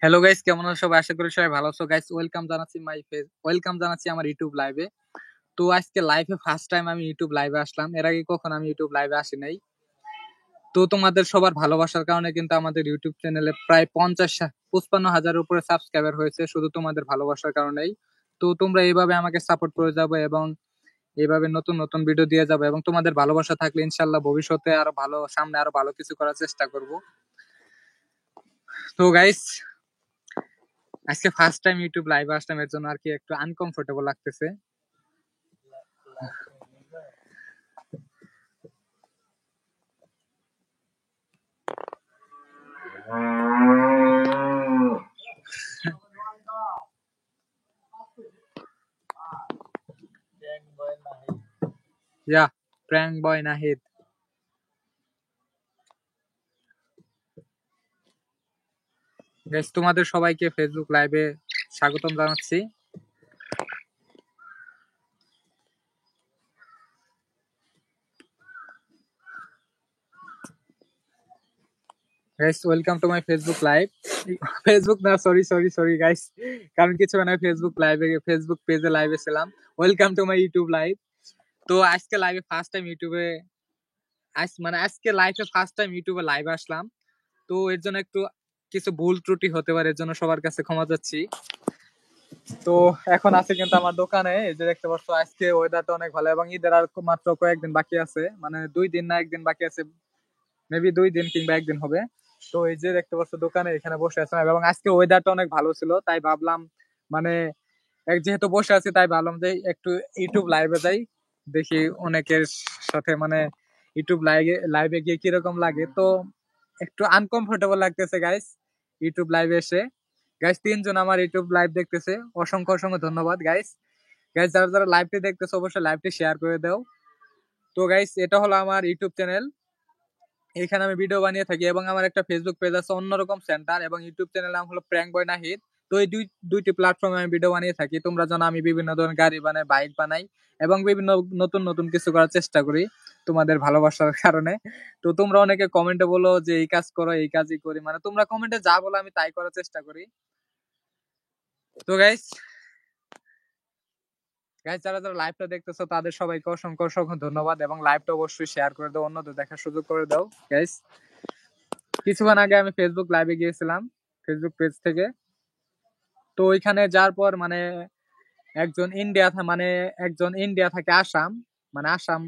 Hello guys, কেমন আছো সবাই? আশা করি সবাই ভালো আছো গাইস। ওয়েলকাম জানাচ্ছি আমার ইউটিউব লাইভে। তো আজকে লাইভে ফার্স্ট টাইম আমি ইউটিউব লাইভে আসলাম। এর আগে কখনো আমি ইউটিউব লাইভে আসি নাই। তো তোমাদের সবার ভালোবাসার কারণে কিন্তু আমাদের ইউটিউব চ্যানেলে প্রায় 55,000 উপরে সাবস্ক্রাইবার হয়েছে, শুধু তোমাদের ভালোবাসার কারণেই। তো তোমরা এইভাবে আমাকে সাপোর্ট করে যাবে এবং এইভাবে নতুন নতুন ভিডিও দিয়ে যাবে, এবং তোমাদের ভালোবাসা থাকলে ইনশাল্লাহ ভবিষ্যতে আরো ভালো, সামনে আরো ভালো কিছু করার চেষ্টা করব। তো গাইস, আজকে ফার্স্ট টাইম ইউটিউব লাইভে আসলাম, এর জন্য আর কি একটু আনকমফোর্টেবল লাগতেছে। Prank boy Nahid. গাইস, তোমাদের সবাইকে ফেসবুক লাইভে স্বাগতম জানাচ্ছি। Guys, welcome to my Facebook live. Facebook না, সরি সরি সরি গাইস, কারণ কিছু না, ফেসবুক পেজে লাইভে ছিলাম। Welcome to my YouTube live. তো আজকে লাইভে ফার্স্ট টাইম ইউটিউবে আজকে লাইভে ফার্স্ট টাইম ইউটিউবে লাইভে আসলাম। তো এর জন্য একটু কিছু ভুল ত্রুটি হতে পারে, এর জন্য সবার কাছে ক্ষমা চাচ্ছি। তো এখন আছে কিন্তু আমার দোকানে, এই যে দেখতে পাচ্ছ, আজকে ওয়েদারটা অনেক ভালো এবং ঈদের আর মাত্র কয়েকদিন বাকি আছে, মানে 2 দিন না 1 দিন বাকি আছে, মেবি 2 দিন কিংবা 1 দিন হবে। তো এই যে দেখতে পাচ্ছ দোকানে এখানে বসে আছিলাম, এবং আজকে ওয়েদারটা অনেক ভালো ছিল, তাই ভাবলাম মানে যেহেতু বসে আছি তাই ভাবলাম যে একটু ইউটিউব লাইভে যাই, দেখি অনেকের সাথে ইউটিউব লাইভে গিয়ে কিরকম লাগে। তো একটু আনকমফোর্টেবল লাগতেছে গাইস ইউটিউব লাইভে এসে। গাইস, 3 জন আমার ইউটিউব লাইভ দেখতেছে, অসংখ্য অসংখ্য ধন্যবাদ গাইস। গাইস, যারা যারা লাইভটি দেখতেছে অবশ্যই লাইভটি শেয়ার করে দাও। তো গাইস, এটা হলো আমার ইউটিউব চ্যানেল, এখানে আমি ভিডিও বানিয়ে থাকি, এবং আমার একটা ফেসবুক পেজ আছে অন্যরকম সেন্টার, এবং ইউটিউব চ্যানেল নাম হলো প্র্যাঙ্ক বয় নাহিদ। তো এই দুইটি প্ল্যাটফর্মে আমি ভিডিও বানিয়ে থাকি। তোমরা জানো আমি বিভিন্ন ধরনের গাড়ি বানাই, বাইক বানাই, এবং বিভিন্ন নতুন নতুন কিছু করার চেষ্টা করি তোমাদের ভালোবাসার কারণে। তো তোমরা অনেকে কমেন্টে বলো যে এই কাজ করো, এই কাজই করি, মানে তোমরা কমেন্টে যা বলো আমি তাই করার চেষ্টা করি। তো গাইস, যারা যারা লাইভটা দেখতেছো তাদের সবাইকে অসংখ্য অসংখ্য ধন্যবাদ, এবং লাইভটা অবশ্যই শেয়ার করে দাও, অন্যদের দেখার সুযোগ করে দাও গাইস। কিছুক্ষণ আগে আমি ফেসবুক লাইভে গিয়েছিলাম ফেসবুক পেজ থেকে। তো ওইখানে যাওয়ার পর একজন ইন্ডিয়া থাকে, আসাম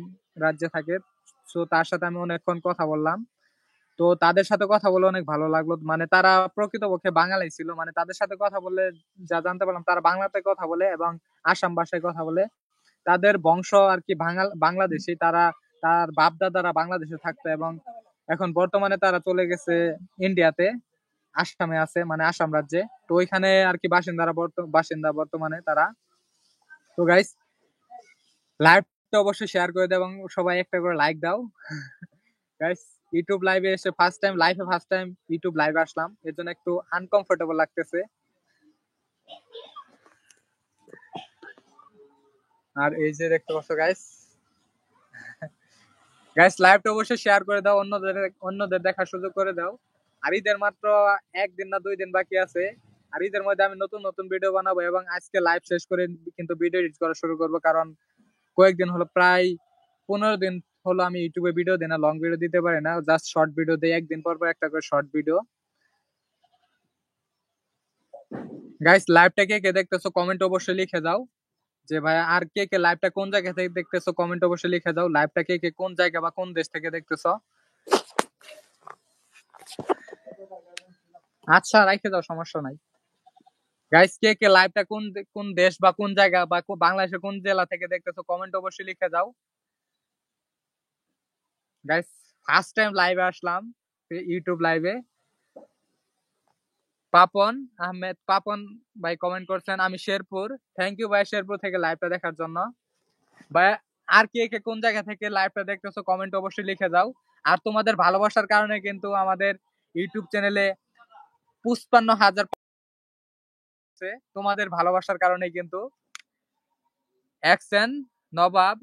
রাজ্যে থাকে। তো তার সাথে আমি অনেকক্ষণ কথা বললাম। তো তাদের সাথে কথা বলে অনেক ভালো লাগলো, তারা প্রকৃতপক্ষে বাঙালি ছিল, তাদের সাথে কথা বলে যা জানতে পারলাম তারা বাংলাতে কথা বলে এবং আসাম ভাষায় কথা বলে। তাদের বংশ আর কি বাংলাদেশি, তার বাপ দাদারা বাংলাদেশে থাকতো, এবং এখন বর্তমানে তারা চলে গেছে ইন্ডিয়াতে, আসামে আছে, আসাম রাজ্যে। তো ওইখানে আর কি বাসিন্দা বর্তমানে তারা। তো গাইস, লাইভটা অবশ্যই শেয়ার করে দাও এবং সবাই একটা করে লাইক দাও গাইস। ইউটিউব লাইভে এসে ফার্স্ট টাইম ইউটিউব লাইভে আসলাম, এর জন্য একটু আনকমফোর্টেবল লাগতেছে। আর এই যে দেখতে পাচ্ছ গাইস, লাইভটা অবশ্যই শেয়ার করে দাও, অন্যদের দেখার সুযোগ করে দাও। আর ঈদের মাত্র 1 দিন না 2 দিন বাকি আছে, আর ঈদের মধ্যে আমি নতুন নতুন ভিডিও বানাবো, এবং আজকে লাইভ শেষ করে কিন্তু ভিডিও এডিট করা শুরু করবো, কারণ কয়েকদিন হলো, প্রায় 15 দিন হলো আমি ইউটিউবে ভিডিও দিই না, লং ভিডিও দিতে পারি না, জাস্ট শর্ট ভিডিও দিই, 1 দিন পর পর একটা করে শর্ট ভিডিও। গাইস, লাইভটা কে কে দেখতেছো কমেন্ট অবশ্যই লিখে দাও, যে ভাই আর কে কে লাইভটা কোন জায়গা থেকে দেখতেছো কমেন্ট অবশ্যই লিখে দাও, লাইভটা কে কে কোন জায়গা বা কোন দেশ থেকে দেখতেছো। আচ্ছা, রাখে দাও, সমস্যা নাই। গাইস, কে কে লাইভটা কোন কোন দেশ বা কোন জায়গা বা বাংলাদেশের কোন জেলা থেকে দেখতেছো কমেন্ট অবশ্যই লিখে দাও। গাইস, ফার্স্ট টাইম লাইভে আসলাম ইউটিউব লাইভে। পাপন ভাই কমেন্ট করছেন আমি শেরপুর। থ্যাংক ইউ ভাই, শেরপুর থেকে লাইভটা দেখার জন্য। ভাই, আর কে কে কোন জায়গা থেকে লাইভটা দেখতেছো কমেন্ট অবশ্যই লিখে দাও। আর তোমাদের ভালোবাসার কারণে কিন্তু আমাদের ইউটিউব চ্যানেলে 55,000 তোমাদের ভালোবাসার কারণে কিন্তু। অ্যাকশন নবাব